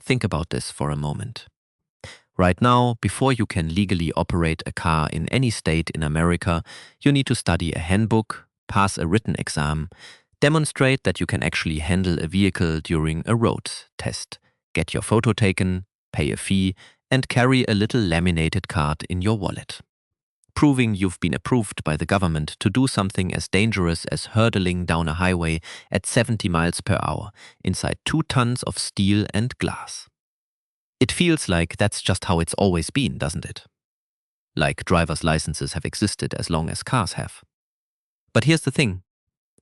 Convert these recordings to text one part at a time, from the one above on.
Think about this for a moment. Right now, before you can legally operate a car in any state in America, you need to study a handbook, pass a written exam, demonstrate that you can actually handle a vehicle during a road test, get your photo taken, pay a fee, and carry a little laminated card in your wallet, proving you've been approved by the government to do something as dangerous as hurtling down a highway at 70 miles per hour inside 2 tons of steel and glass. It feels like that's just how it's always been, doesn't it? Like driver's licenses have existed as long as cars have. But here's the thing.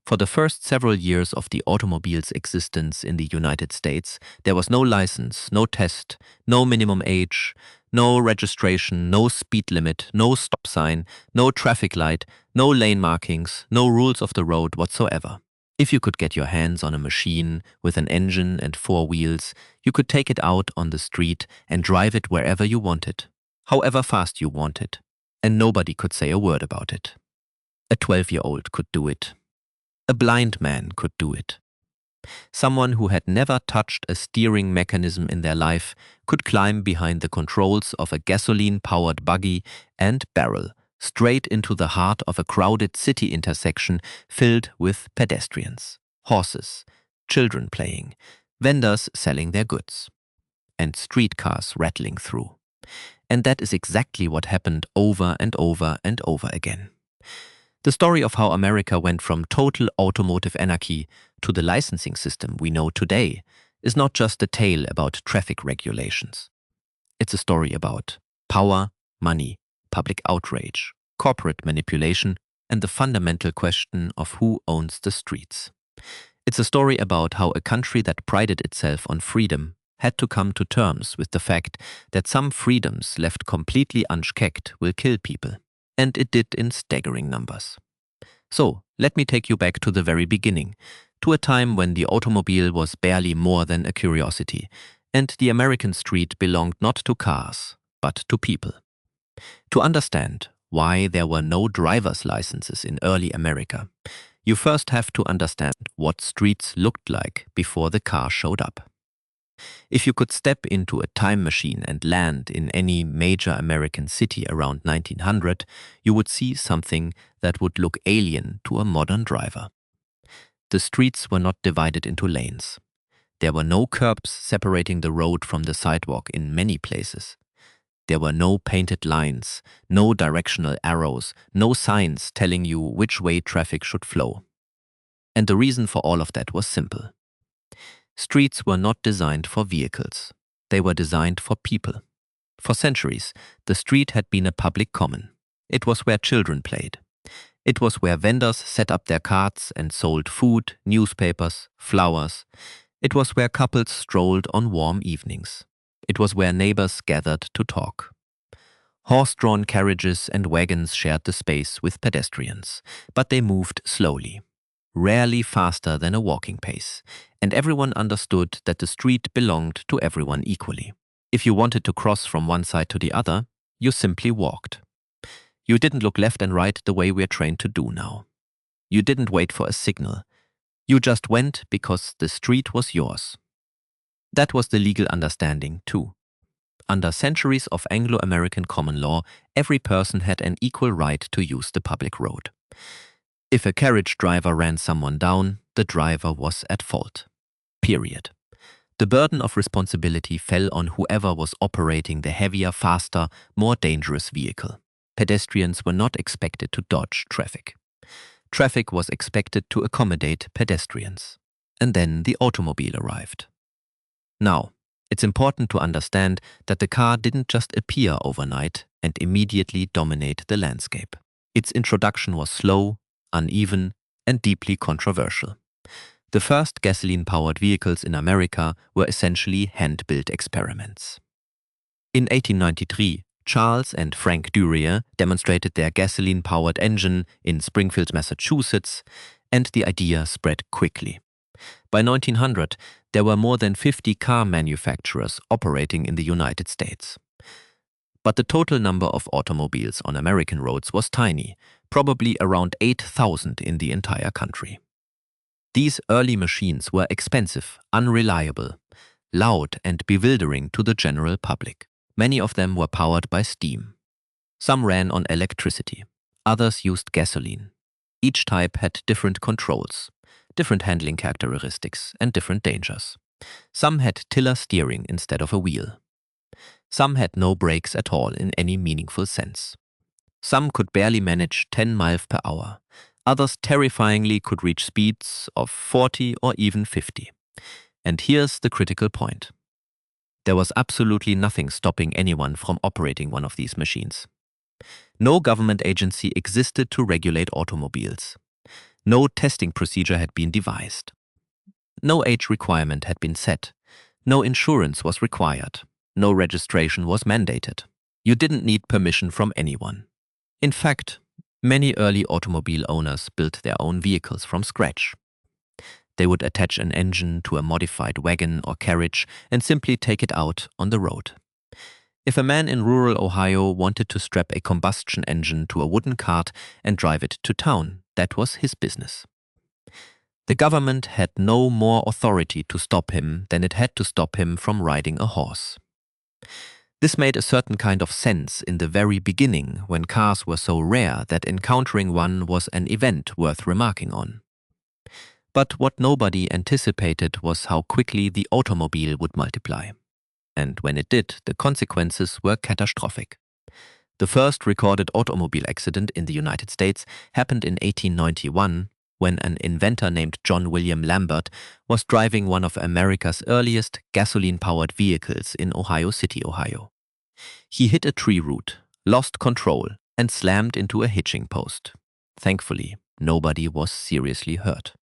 For the first several years of the automobile's existence in the United States, there was no license, no test, no minimum age, no registration, no speed limit, no stop sign, no traffic light, no lane markings, no rules of the road whatsoever. If you could get your hands on a machine with an engine and 4 wheels, you could take it out on the street and drive it wherever you wanted, however fast you wanted, and nobody could say a word about it. A 12-year-old could do it. A blind man could do it. Someone who had never touched a steering mechanism in their life could climb behind the controls of a gasoline-powered buggy and barrel straight into the heart of a crowded city intersection filled with pedestrians, horses, children playing, vendors selling their goods, and streetcars rattling through. And that is exactly what happened over and over and over again. The story of how America went from total automotive anarchy to the licensing system we know today is not just a tale about traffic regulations. It's a story about power, money, public outrage, corporate manipulation, and the fundamental question of who owns the streets. It's a story about how a country that prided itself on freedom had to come to terms with the fact that some freedoms left completely unchecked will kill people. And it did in staggering numbers. So, let me take you back to the very beginning, to a time when the automobile was barely more than a curiosity, and the American street belonged not to cars, but to people. To understand why there were no driver's licenses in early America, you first have to understand what streets looked like before the car showed up. If you could step into a time machine and land in any major American city around 1900, you would see something that would look alien to a modern driver. The streets were not divided into lanes. There were no curbs separating the road from the sidewalk in many places. There were no painted lines, no directional arrows, no signs telling you which way traffic should flow. And the reason for all of that was simple. Streets were not designed for vehicles. They were designed for people. For centuries, the street had been a public common. It was where children played. It was where vendors set up their carts and sold food, newspapers, flowers. It was where couples strolled on warm evenings. It was where neighbors gathered to talk. Horse-drawn carriages and wagons shared the space with pedestrians, but they moved slowly, rarely faster than a walking pace, and everyone understood that the street belonged to everyone equally. If you wanted to cross from one side to the other, you simply walked. You didn't look left and right the way we're trained to do now. You didn't wait for a signal. You just went because the street was yours. That was the legal understanding, too. Under centuries of Anglo-American common law, every person had an equal right to use the public road. If a carriage driver ran someone down, the driver was at fault. Period. The burden of responsibility fell on whoever was operating the heavier, faster, more dangerous vehicle. Pedestrians were not expected to dodge traffic. Traffic was expected to accommodate pedestrians. And then the automobile arrived. Now, it's important to understand that the car didn't just appear overnight and immediately dominate the landscape. Its introduction was slow, uneven, and deeply controversial. The first gasoline-powered vehicles in America were essentially hand-built experiments. In 1893, Charles and Frank Duryea demonstrated their gasoline-powered engine in Springfield, Massachusetts, and the idea spread quickly. By 1900, there were more than 50 car manufacturers operating in the United States. But the total number of automobiles on American roads was tiny, probably around 8,000 in the entire country. These early machines were expensive, unreliable, loud and bewildering to the general public. Many of them were powered by steam. Some ran on electricity. Others used gasoline. Each type had different controls, different handling characteristics, and different dangers. Some had tiller steering instead of a wheel. Some had no brakes at all in any meaningful sense. Some could barely manage 10 miles per hour. Others terrifyingly could reach speeds of 40 or even 50. And here's the critical point. There was absolutely nothing stopping anyone from operating one of these machines. No government agency existed to regulate automobiles. No testing procedure had been devised. No age requirement had been set. No insurance was required. No registration was mandated. You didn't need permission from anyone. In fact, many early automobile owners built their own vehicles from scratch. They would attach an engine to a modified wagon or carriage and simply take it out on the road. If a man in rural Ohio wanted to strap a combustion engine to a wooden cart and drive it to town, that was his business. The government had no more authority to stop him than it had to stop him from riding a horse. This made a certain kind of sense in the very beginning, when cars were so rare that encountering one was an event worth remarking on. But what nobody anticipated was how quickly the automobile would multiply. And when it did, the consequences were catastrophic. The first recorded automobile accident in the United States happened in 1891, when an inventor named John William Lambert was driving one of America's earliest gasoline-powered vehicles in Ohio City, Ohio. He hit a tree root, lost control, and slammed into a hitching post. Thankfully, nobody was seriously hurt.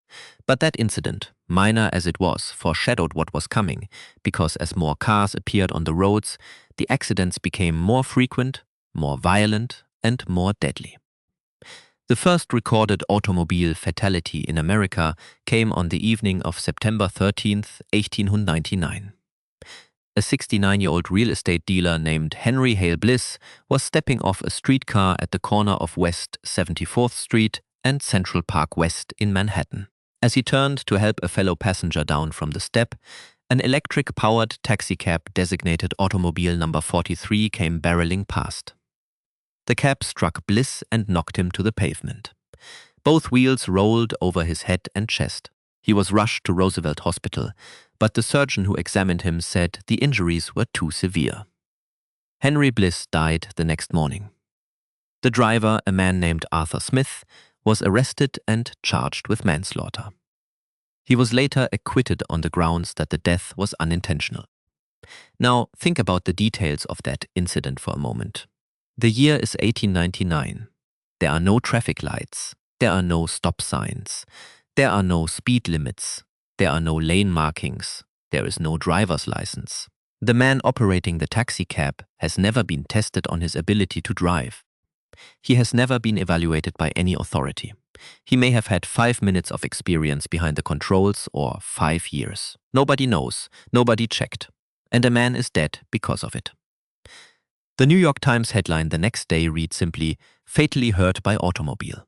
But that incident, minor as it was, foreshadowed what was coming, because as more cars appeared on the roads, the accidents became more frequent, more violent, and more deadly. The first recorded automobile fatality in America came on the evening of September 13, 1899. A 69-year-old real estate dealer named Henry Hale Bliss was stepping off a streetcar at the corner of West 74th Street and Central Park West in Manhattan. As he turned to help a fellow passenger down from the step, an electric-powered taxicab designated automobile number 43 came barreling past. The cab struck Bliss and knocked him to the pavement. Both wheels rolled over his head and chest. He was rushed to Roosevelt Hospital, but the surgeon who examined him said the injuries were too severe. Henry Bliss died the next morning. The driver, a man named Arthur Smith, was arrested and charged with manslaughter. He was later acquitted on the grounds that the death was unintentional. Now, think about the details of that incident for a moment. The year is 1899. There are no traffic lights. There are no stop signs. There are no speed limits. There are no lane markings. There is no driver's license. The man operating the taxi cab has never been tested on his ability to drive. He has never been evaluated by any authority. He may have had 5 minutes of experience behind the controls or 5 years. Nobody knows. Nobody checked. And a man is dead because of it. The New York Times headline the next day read simply, "Fatally hurt by automobile."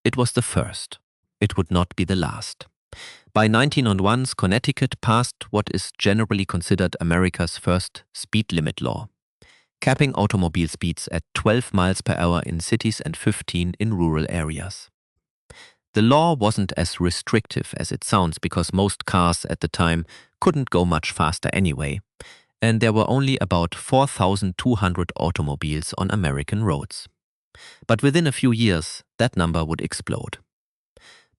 It was the first. It would not be the last. By 1901, Connecticut passed what is generally considered America's first speed limit law, capping automobile speeds at 12 miles per hour in cities and 15 in rural areas. The law wasn't as restrictive as it sounds because most cars at the time couldn't go much faster anyway, and there were only about 4,200 automobiles on American roads. But within a few years, that number would explode.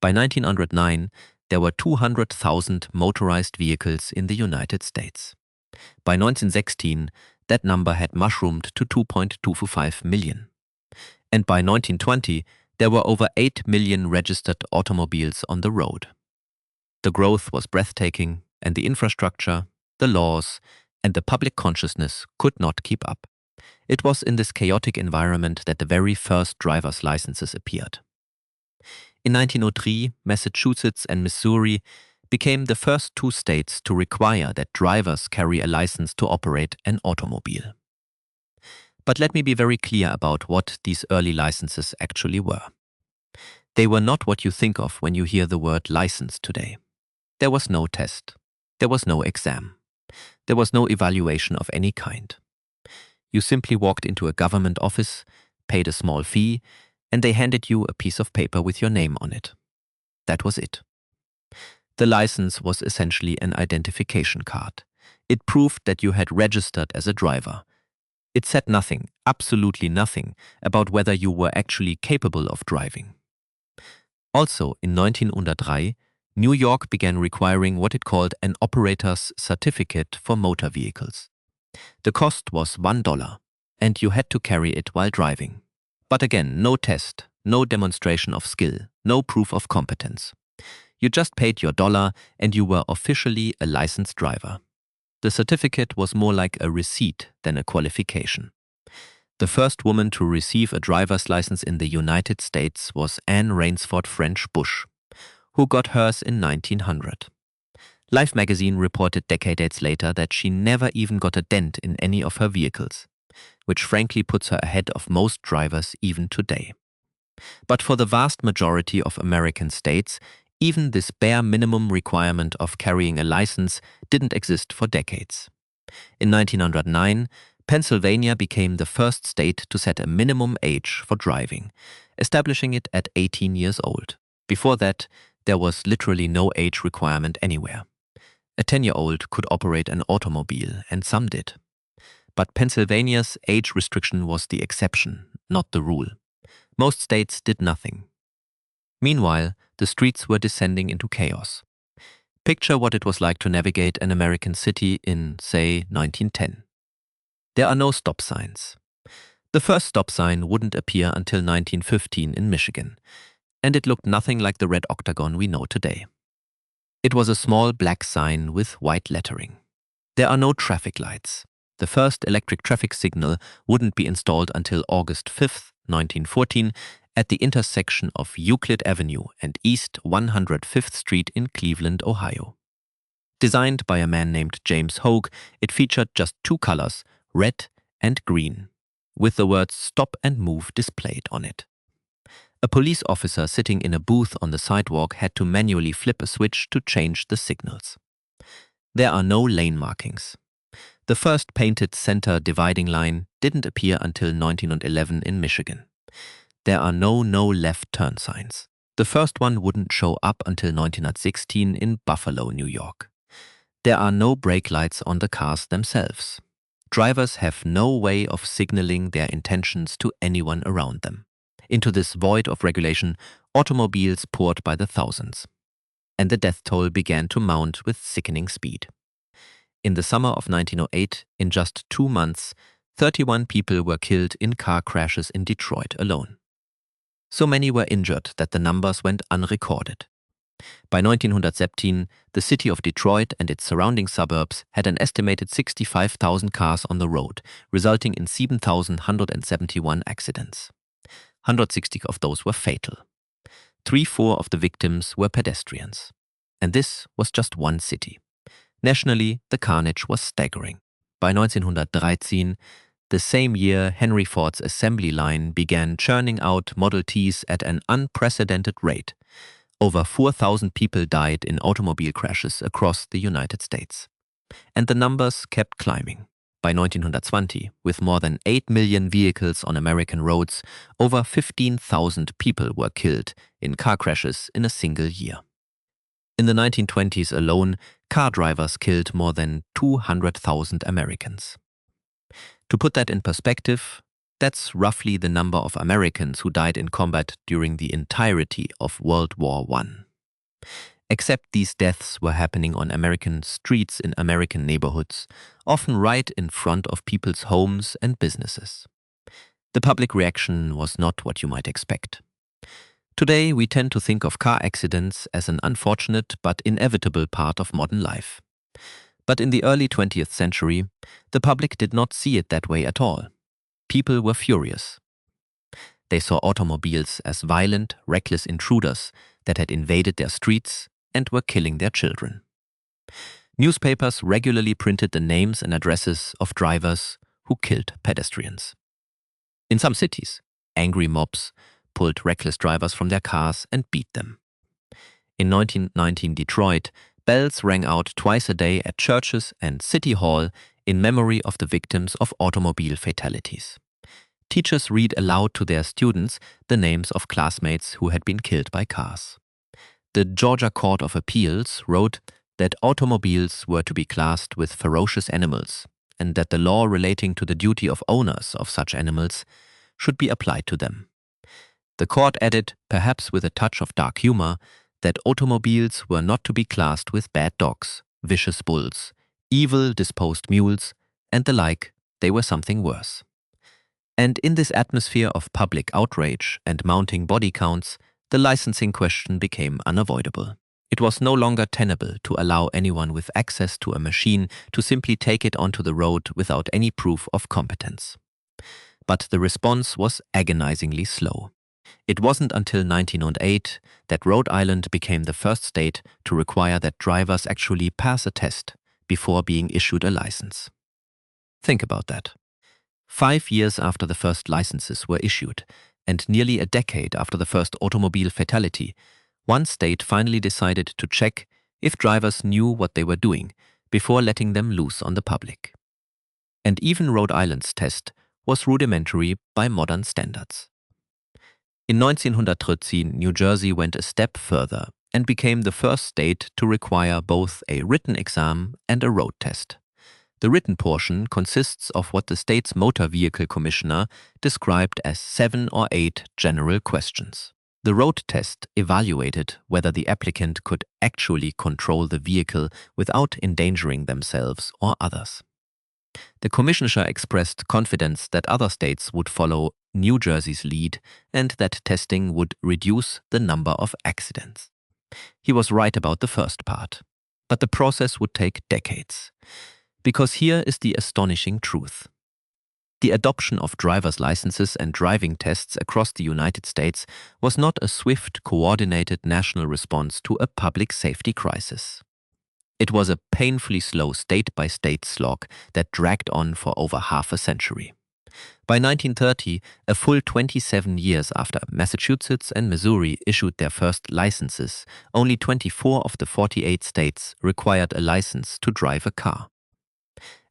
By 1909, there were 200,000 motorized vehicles in the United States. By 1916, that number had mushroomed to 2.225 million. And by 1920, there were over 8 million registered automobiles on the road. The growth was breathtaking, and the infrastructure, the laws, and the public consciousness could not keep up. It was in this chaotic environment that the very first driver's licenses appeared. In 1903, Massachusetts and Missouri became the first 2 states to require that drivers carry a license to operate an automobile. But let me be very clear about what these early licenses actually were. They were not what you think of when you hear the word license today. There was no test. There was no exam. There was no evaluation of any kind. You simply walked into a government office, paid a small fee, and they handed you a piece of paper with your name on it. That was it. The license was essentially an identification card. It proved that you had registered as a driver. It said nothing, absolutely nothing, about whether you were actually capable of driving. Also, in 1903, New York began requiring what it called an operator's certificate for motor vehicles. The cost was $1, and you had to carry it while driving. But again, no test, no demonstration of skill, no proof of competence. You just paid your dollar and you were officially a licensed driver. The certificate was more like a receipt than a qualification. The first woman to receive a driver's license in the United States was Anne Rainsford French Bush, who got hers in 1900. Life magazine reported decades later that she never even got a dent in any of her vehicles, which frankly puts her ahead of most drivers even today. But for the vast majority of American states, even this bare minimum requirement of carrying a license didn't exist for decades. In 1909, Pennsylvania became the first state to set a minimum age for driving, establishing it at 18 years old. Before that, there was literally no age requirement anywhere. A 10-year-old could operate an automobile, and some did. But Pennsylvania's age restriction was the exception, not the rule. Most states did nothing. Meanwhile, the streets were descending into chaos. Picture what it was like to navigate an American city in, say, 1910. There are no stop signs. The first stop sign wouldn't appear until 1915 in Michigan, and it looked nothing like the red octagon we know today. It was a small black sign with white lettering. There are no traffic lights. The first electric traffic signal wouldn't be installed until August 5, 1914, at the intersection of Euclid Avenue and East 105th Street in Cleveland, Ohio. Designed by a man named James Hogue, it featured just two colors, red and green, with the words "Stop and Move" displayed on it. A police officer sitting in a booth on the sidewalk had to manually flip a switch to change the signals. There are no lane markings. The first painted center dividing line didn't appear until 1911 in Michigan. There are no left turn signs. The first one wouldn't show up until 1916 in Buffalo, New York. There are no brake lights on the cars themselves. Drivers have no way of signaling their intentions to anyone around them. Into this void of regulation, automobiles poured by the thousands. And the death toll began to mount with sickening speed. In the summer of 1908, in just 2 months, 31 people were killed in car crashes in Detroit alone. So many were injured that the numbers went unrecorded. By 1917, the city of Detroit and its surrounding suburbs had an estimated 65,000 cars on the road, resulting in 7,171 accidents. 160 of those were fatal. 3/4 of the victims were pedestrians. And this was just one city. Nationally, the carnage was staggering. By 1913, the same year, Henry Ford's assembly line began churning out Model Ts at an unprecedented rate. Over 4,000 people died in automobile crashes across the United States. And the numbers kept climbing. By 1920, with more than 8 million vehicles on American roads, over 15,000 people were killed in car crashes in a single year. In the 1920s alone, car drivers killed more than 200,000 Americans. To put that in perspective, that's roughly the number of Americans who died in combat during the entirety of World War I. Except these deaths were happening on American streets in American neighborhoods, often right in front of people's homes and businesses. The public reaction was not what you might expect. Today, we tend to think of car accidents as an unfortunate but inevitable part of modern life. But in the early 20th century, the public did not see it that way at all. People were furious. They saw automobiles as violent, reckless intruders that had invaded their streets and were killing their children. Newspapers regularly printed the names and addresses of drivers who killed pedestrians. In some cities, angry mobs pulled reckless drivers from their cars and beat them. In 1919 Detroit, bells rang out twice a day at churches and City Hall in memory of the victims of automobile fatalities. Teachers read aloud to their students the names of classmates who had been killed by cars. The Georgia Court of Appeals wrote that automobiles were to be classed with ferocious animals and that the law relating to the duty of owners of such animals should be applied to them. The court added, perhaps with a touch of dark humor, that automobiles were not to be classed with bad dogs, vicious bulls, evil disposed mules, and the like. They were something worse. And in this atmosphere of public outrage and mounting body counts, the licensing question became unavoidable. It was no longer tenable to allow anyone with access to a machine to simply take it onto the road without any proof of competence. But the response was agonizingly slow. It wasn't until 1908 that Rhode Island became the first state to require that drivers actually pass a test before being issued a license. Think about that. 5 years after the first licenses were issued, and nearly a decade after the first automobile fatality, one state finally decided to check if drivers knew what they were doing before letting them loose on the public. And even Rhode Island's test was rudimentary by modern standards. In 1913, New Jersey went a step further and became the first state to require both a written exam and a road test. The written portion consists of what the state's motor vehicle commissioner described as 7 or 8 general questions. The road test evaluated whether the applicant could actually control the vehicle without endangering themselves or others. The commissioner expressed confidence that other states would follow New Jersey's lead and that testing would reduce the number of accidents. He was right about the first part, but the process would take decades. Because here is the astonishing truth. The adoption of driver's licenses and driving tests across the United States was not a swift, coordinated national response to a public safety crisis. It was a painfully slow state-by-state slog that dragged on for over half a century. By 1930, a full 27 years after Massachusetts and Missouri issued their first licenses, only 24 of the 48 states required a license to drive a car.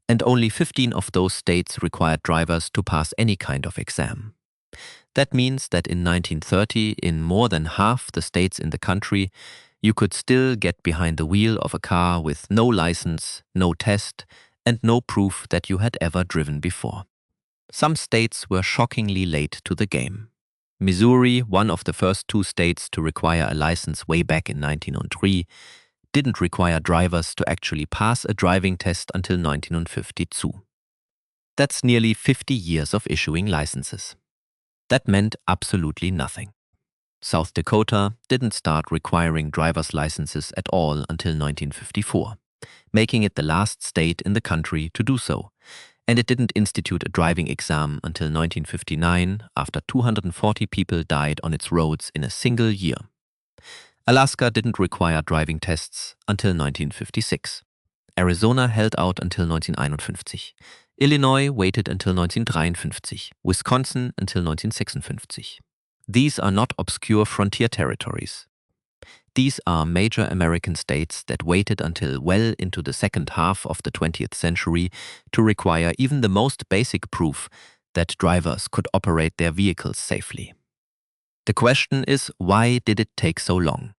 And only 15 of those states required drivers to pass any kind of exam. That means that in 1930, in more than half the states in the country, you could still get behind the wheel of a car with no license, no test, and no proof that you had ever driven before. Some states were shockingly late to the game. Missouri, one of the first 2 states to require a license way back in 1903, didn't require drivers to actually pass a driving test until 1952. That's nearly 50 years of issuing licenses. That meant absolutely nothing. South Dakota didn't start requiring driver's licenses at all until 1954, making it the last state in the country to do so, and it didn't institute a driving exam until 1959 after 240 people died on its roads in a single year. Alaska didn't require driving tests until 1956. Arizona held out until 1951. Illinois waited until 1953. Wisconsin until 1956. These are not obscure frontier territories. These are major American states that waited until well into the second half of the 20th century to require even the most basic proof that drivers could operate their vehicles safely. The question is, why did it take so long?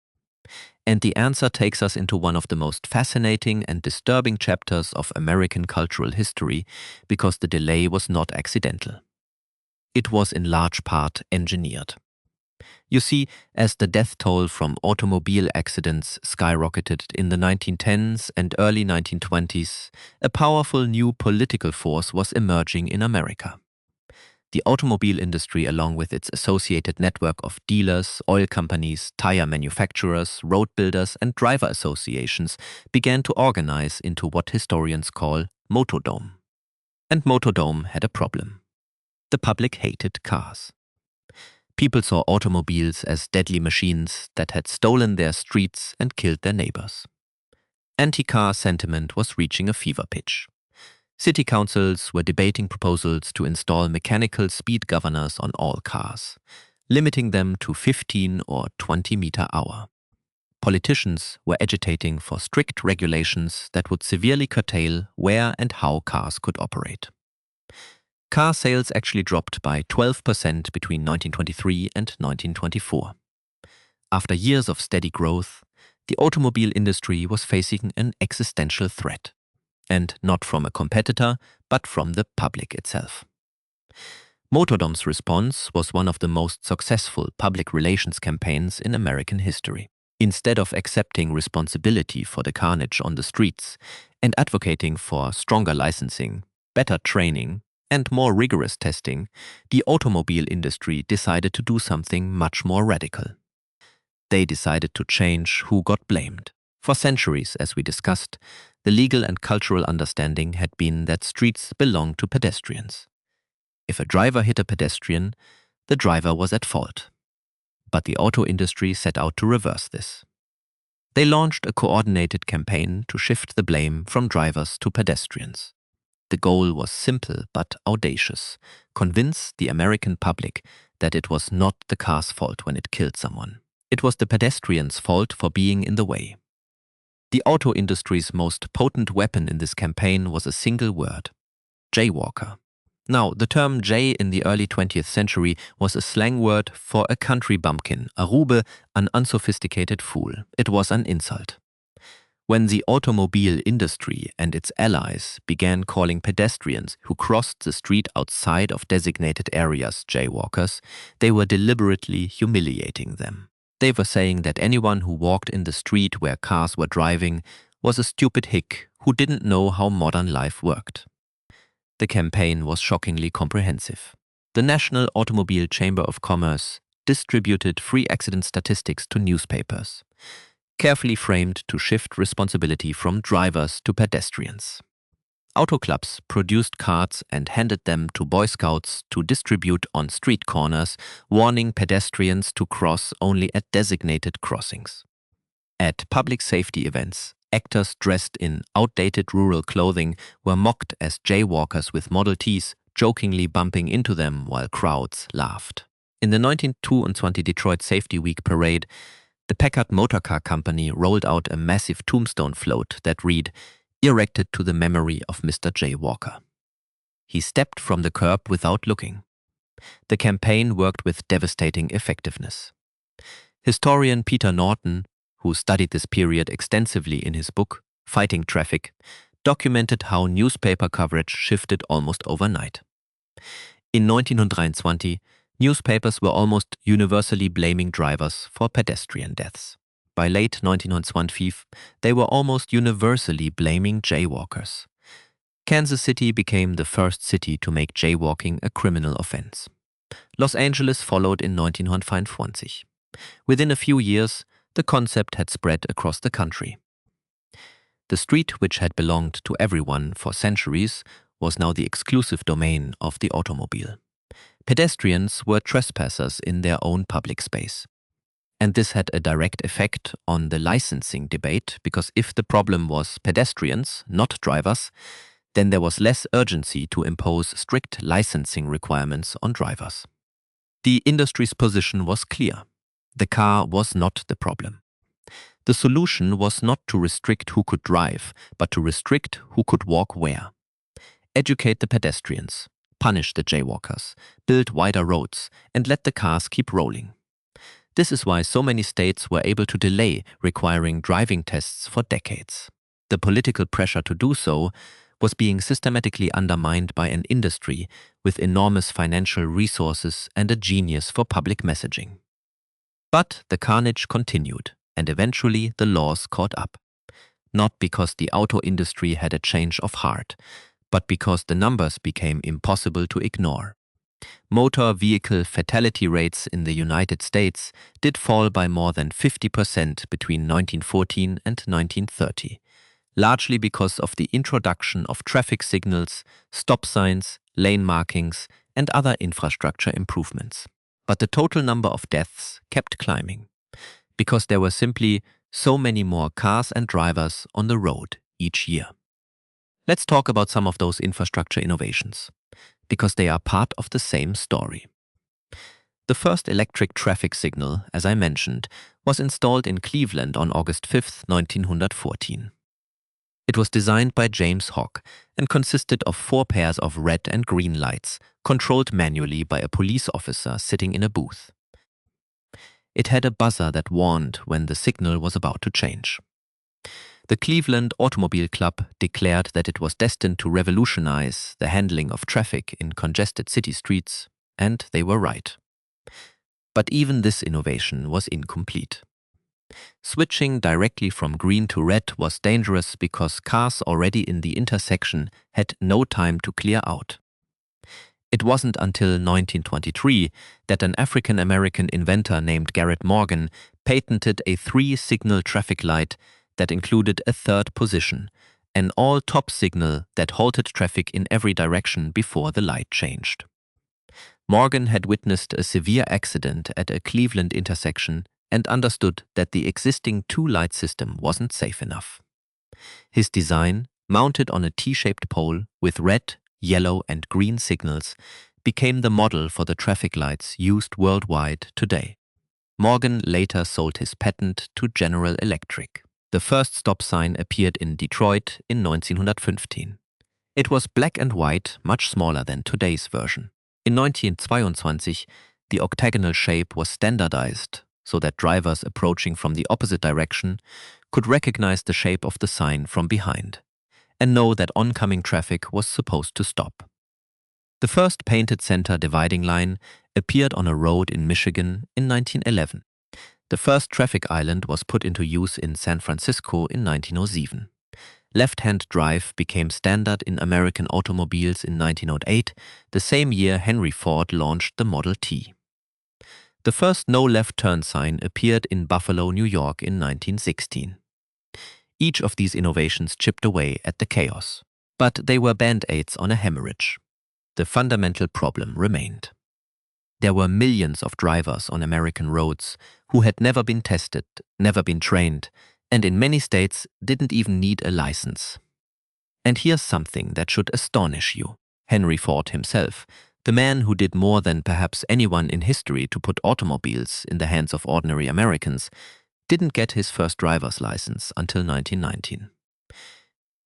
And the answer takes us into one of the most fascinating and disturbing chapters of American cultural history, because the delay was not accidental. It was in large part engineered. You see, as the death toll from automobile accidents skyrocketed in the 1910s and early 1920s, a powerful new political force was emerging in America. The automobile industry, along with its associated network of dealers, oil companies, tire manufacturers, road builders, and driver associations, began to organize into what historians call motordome. And motordome had a problem. The public hated cars. People saw automobiles as deadly machines that had stolen their streets and killed their neighbors. Anti-car sentiment was reaching a fever pitch. City councils were debating proposals to install mechanical speed governors on all cars, limiting them to 15 or 20 mph. Politicians were agitating for strict regulations that would severely curtail where and how cars could operate. Car sales actually dropped by 12% between 1923 and 1924. After years of steady growth, the automobile industry was facing an existential threat, and not from a competitor, but from the public itself. Motordom's response was one of the most successful public relations campaigns in American history. Instead of accepting responsibility for the carnage on the streets and advocating for stronger licensing, better training, and more rigorous testing, the automobile industry decided to do something much more radical. They decided to change who got blamed. For centuries, as we discussed, the legal and cultural understanding had been that streets belonged to pedestrians. If a driver hit a pedestrian, the driver was at fault. But the auto industry set out to reverse this. They launched a coordinated campaign to shift the blame from drivers to pedestrians. The goal was simple but audacious: convince the American public that it was not the car's fault when it killed someone. It was the pedestrian's fault for being in the way. The auto industry's most potent weapon in this campaign was a single word: jaywalker. Now, the term jay in the early 20th century was a slang word for a country bumpkin, a rube, an unsophisticated fool. It was an insult. When the automobile industry and its allies began calling pedestrians who crossed the street outside of designated areas jaywalkers, they were deliberately humiliating them. They were saying that anyone who walked in the street where cars were driving was a stupid hick who didn't know how modern life worked. The campaign was shockingly comprehensive. The National Automobile Chamber of Commerce distributed free accident statistics to newspapers, carefully framed to shift responsibility from drivers to pedestrians. Auto clubs produced cards and handed them to Boy Scouts to distribute on street corners, warning pedestrians to cross only at designated crossings. At public safety events, actors dressed in outdated rural clothing were mocked as jaywalkers with Model Ts, jokingly bumping into them while crowds laughed. In the 1922 Detroit Safety Week parade, the Packard Motor Car Company rolled out a massive tombstone float that read, "Erected to the memory of Mr. Jaywalker." He stepped from the curb without looking. The campaign worked with devastating effectiveness. Historian Peter Norton, who studied this period extensively in his book, Fighting Traffic, documented how newspaper coverage shifted almost overnight. In 1923, newspapers were almost universally blaming drivers for pedestrian deaths. By late 1925, they were almost universally blaming jaywalkers. Kansas City became the first city to make jaywalking a criminal offense. Los Angeles followed in 1925. Within a few years, the concept had spread across the country. The street, which had belonged to everyone for centuries, was now the exclusive domain of the automobile. Pedestrians were trespassers in their own public space. And this had a direct effect on the licensing debate, because if the problem was pedestrians, not drivers, then there was less urgency to impose strict licensing requirements on drivers. The industry's position was clear. The car was not the problem. The solution was not to restrict who could drive, but to restrict who could walk where. Educate the pedestrians, punish the jaywalkers, build wider roads, and let the cars keep rolling. This is why so many states were able to delay requiring driving tests for decades. The political pressure to do so was being systematically undermined by an industry with enormous financial resources and a genius for public messaging. But the carnage continued, and eventually the laws caught up. Not because the auto industry had a change of heart, but because the numbers became impossible to ignore. Motor vehicle fatality rates in the United States did fall by more than 50% between 1914 and 1930, largely because of the introduction of traffic signals, stop signs, lane markings, and other infrastructure improvements. But the total number of deaths kept climbing, because there were simply so many more cars and drivers on the road each year. Let's talk about some of those infrastructure innovations, because they are part of the same story. The first electric traffic signal, as I mentioned, was installed in Cleveland on August 5, 1914. It was designed by James Hogg and consisted of 4 pairs of red and green lights, controlled manually by a police officer sitting in a booth. It had a buzzer that warned when the signal was about to change. The Cleveland Automobile Club declared that it was destined to revolutionize the handling of traffic in congested city streets, and they were right. But even this innovation was incomplete. Switching directly from green to red was dangerous because cars already in the intersection had no time to clear out. It wasn't until 1923 that an African-American inventor named Garrett Morgan patented a 3-signal traffic light that included a third position, an all-top signal that halted traffic in every direction before the light changed. Morgan had witnessed a severe accident at a Cleveland intersection and understood that the existing 2-light system wasn't safe enough. His design, mounted on a T-shaped pole with red, yellow and green signals, became the model for the traffic lights used worldwide today. Morgan later sold his patent to General Electric. The first stop sign appeared in Detroit in 1915. It was black and white, much smaller than today's version. In 1922, the octagonal shape was standardized so that drivers approaching from the opposite direction could recognize the shape of the sign from behind and know that oncoming traffic was supposed to stop. The first painted center dividing line appeared on a road in Michigan in 1911. The first traffic island was put into use in San Francisco in 1907. Left-hand drive became standard in American automobiles in 1908, the same year Henry Ford launched the Model T. The first no left turn sign appeared in Buffalo, New York in 1916. Each of these innovations chipped away at the chaos, but they were band-aids on a hemorrhage. The fundamental problem remained. There were millions of drivers on American roads who had never been tested, never been trained, and in many states didn't even need a license. And here's something that should astonish you. Henry Ford himself, the man who did more than perhaps anyone in history to put automobiles in the hands of ordinary Americans, didn't get his first driver's license until 1919.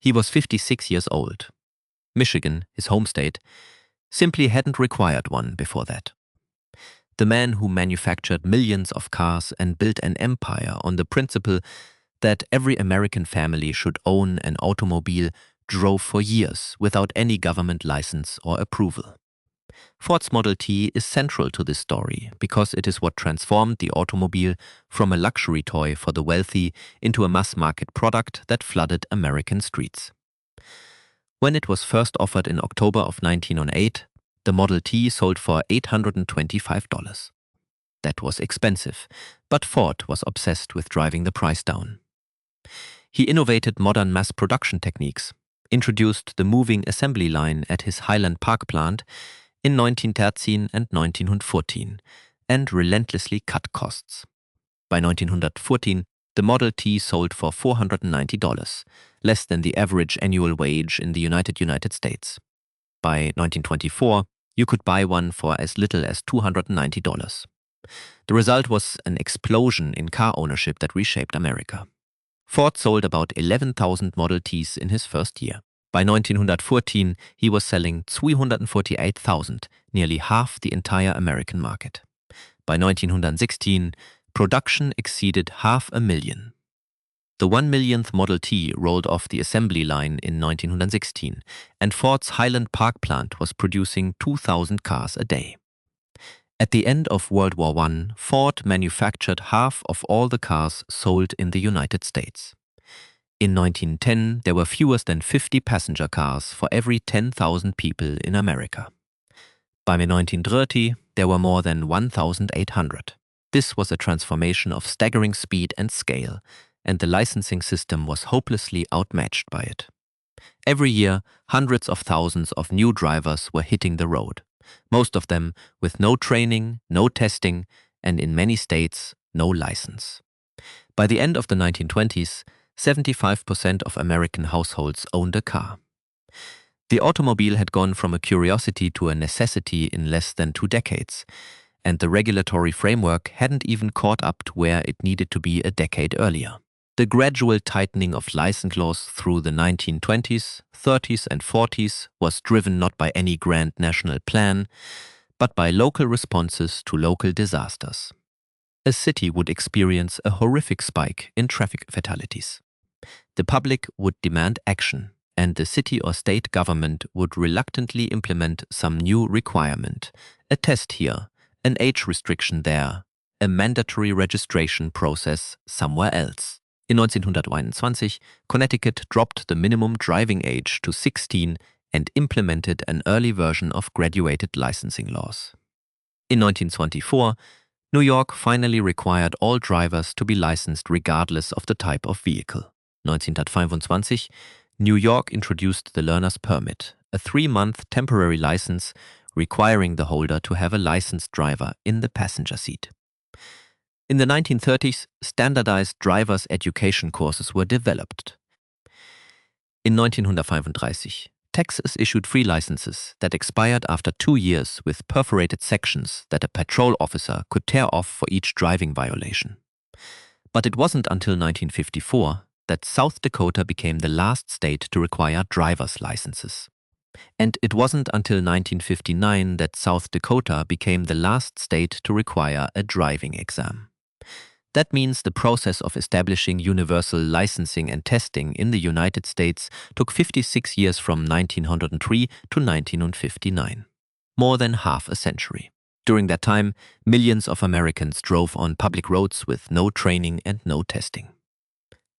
He was 56 years old. Michigan, his home state, simply hadn't required one before that. The man who manufactured millions of cars and built an empire on the principle that every American family should own an automobile drove for years without any government license or approval. Ford's Model T is central to this story because it is what transformed the automobile from a luxury toy for the wealthy into a mass-market product that flooded American streets. When it was first offered in October of 1908, the Model T sold for $825. That was expensive, but Ford was obsessed with driving the price down. He innovated modern mass production techniques, introduced the moving assembly line at his Highland Park plant in 1913 and 1914, and relentlessly cut costs. By 1914, the Model T sold for $490, less than the average annual wage in the United States. By 1924, you could buy one for as little as $290. The result was an explosion in car ownership that reshaped America. Ford sold about 11,000 Model Ts in his first year. By 1914, he was selling 348,000, nearly half the entire American market. By 1916, production exceeded 500,000. The 1,000,000th Model T rolled off the assembly line in 1916, and Ford's Highland Park plant was producing 2,000 cars a day. At the end of World War I, Ford manufactured half of all the cars sold in the United States. In 1910, there were fewer than 50 passenger cars for every 10,000 people in America. By 1930, there were more than 1,800. This was a transformation of staggering speed and scale, and the licensing system was hopelessly outmatched by it. Every year, hundreds of thousands of new drivers were hitting the road, most of them with no training, no testing, and in many states, no license. By the end of the 1920s, 75% of American households owned a car. The automobile had gone from a curiosity to a necessity in less than 2 decades, and the regulatory framework hadn't even caught up to where it needed to be a decade earlier. The gradual tightening of license laws through the 1920s, 30s and 40s was driven not by any grand national plan, but by local responses to local disasters. A city would experience a horrific spike in traffic fatalities. The public would demand action, and the city or state government would reluctantly implement some new requirement, a test here, an age restriction there, a mandatory registration process somewhere else. In 1921, Connecticut dropped the minimum driving age to 16 and implemented an early version of graduated licensing laws. In 1924, New York finally required all drivers to be licensed regardless of the type of vehicle. 1925, New York introduced the learner's permit, a 3-month temporary license requiring the holder to have a licensed driver in the passenger seat. In the 1930s, standardized driver's education courses were developed. In 1935, Texas issued free licenses that expired after 2 years with perforated sections that a patrol officer could tear off for each driving violation. But it wasn't until 1954 that South Dakota became the last state to require driver's licenses. And it wasn't until 1959 that South Dakota became the last state to require a driving exam. That means the process of establishing universal licensing and testing in the United States took 56 years from 1903 to 1959. More than half a century. During that time, millions of Americans drove on public roads with no training and no testing.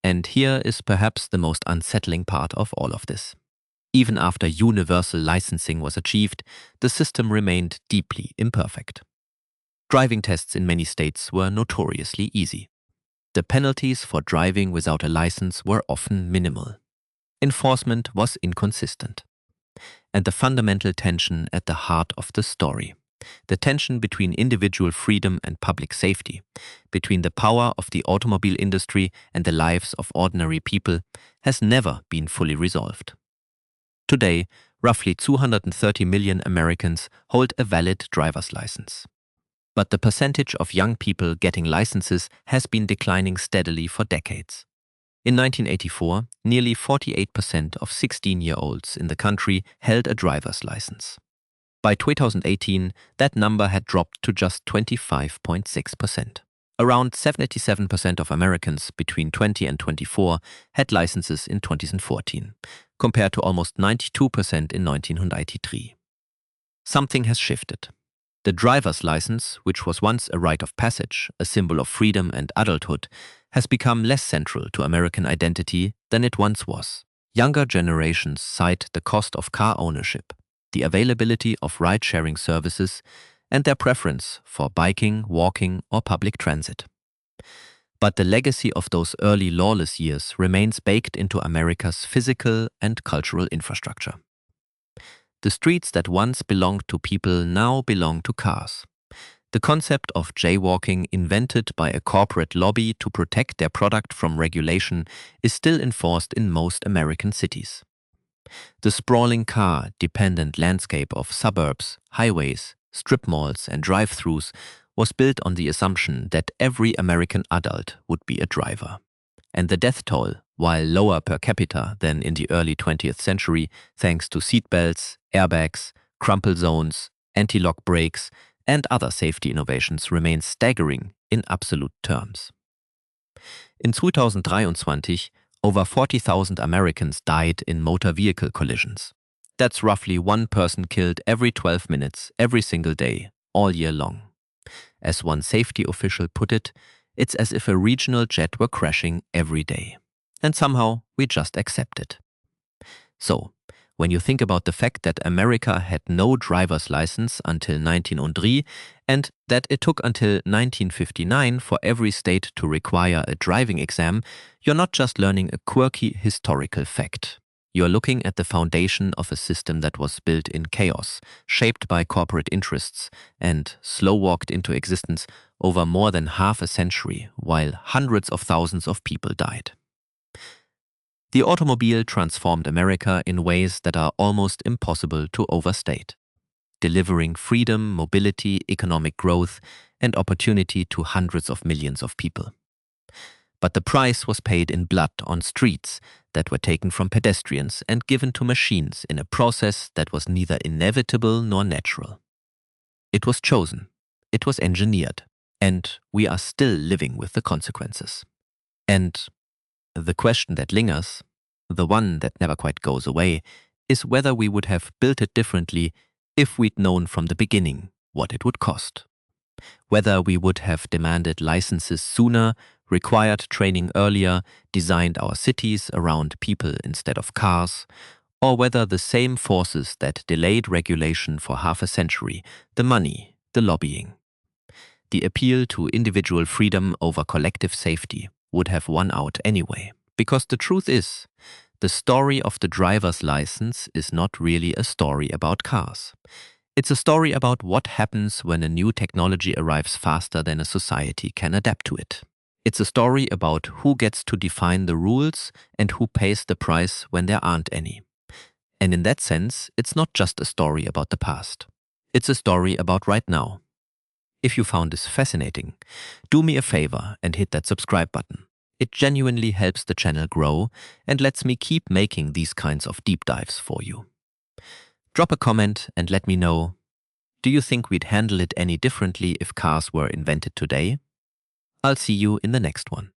And here is perhaps the most unsettling part of all of this. Even after universal licensing was achieved, the system remained deeply imperfect. Driving tests in many states were notoriously easy. The penalties for driving without a license were often minimal. Enforcement was inconsistent. And the fundamental tension at the heart of the story, the tension between individual freedom and public safety, between the power of the automobile industry and the lives of ordinary people, has never been fully resolved. Today, roughly 230 million Americans hold a valid driver's license. But the percentage of young people getting licenses has been declining steadily for decades. In 1984, nearly 48% of 16-year-olds in the country held a driver's license. By 2018, that number had dropped to just 25.6%. Around 77% of Americans between 20 and 24 had licenses in 2014, compared to almost 92% in 1983. Something has shifted. The driver's license, which was once a rite of passage, a symbol of freedom and adulthood, has become less central to American identity than it once was. Younger generations cite the cost of car ownership, the availability of ride-sharing services, and their preference for biking, walking, or public transit. But the legacy of those early lawless years remains baked into America's physical and cultural infrastructure. The streets that once belonged to people now belong to cars. The concept of jaywalking, invented by a corporate lobby to protect their product from regulation, is still enforced in most American cities. The sprawling car-dependent landscape of suburbs, highways, strip malls, and drive-thrus was built on the assumption that every American adult would be a driver. And the death toll, while lower per capita than in the early 20th century, thanks to seatbelts, airbags, crumple zones, anti-lock brakes, and other safety innovations, remains staggering in absolute terms. In 2023, over 40,000 Americans died in motor vehicle collisions. That's roughly one person killed every 12 minutes, every single day, all year long. As one safety official put it, it's as if a regional jet were crashing every day. And somehow we just accept it. So, when you think about the fact that America had no driver's license until 1903 and that it took until 1959 for every state to require a driving exam, you're not just learning a quirky historical fact. You're looking at the foundation of a system that was built in chaos, shaped by corporate interests, and slow-walked into existence over more than half a century, while hundreds of thousands of people died. The automobile transformed America in ways that are almost impossible to overstate. delivering freedom, mobility, economic growth, and opportunity to hundreds of millions of people. But the price was paid in blood on streets that were taken from pedestrians and given to machines in a process that was neither inevitable nor natural. It was chosen, it was engineered, and we are still living with the consequences. And the question that lingers, the one that never quite goes away, is whether we would have built it differently if we'd known from the beginning what it would cost. Whether we would have demanded licenses sooner, required training earlier, designed our cities around people instead of cars, or whether the same forces that delayed regulation for half a century, the money, the lobbying, the appeal to individual freedom over collective safety, would have won out anyway. Because the truth is, the story of the driver's license is not really a story about cars. It's a story about what happens when a new technology arrives faster than a society can adapt to it. It's a story about who gets to define the rules and who pays the price when there aren't any. And in that sense, it's not just a story about the past. It's a story about right now. If you found this fascinating, do me a favor and hit that subscribe button. It genuinely helps the channel grow and lets me keep making these kinds of deep dives for you. Drop a comment and let me know, do you think we'd handle it any differently if cars were invented today? I'll see you in the next one.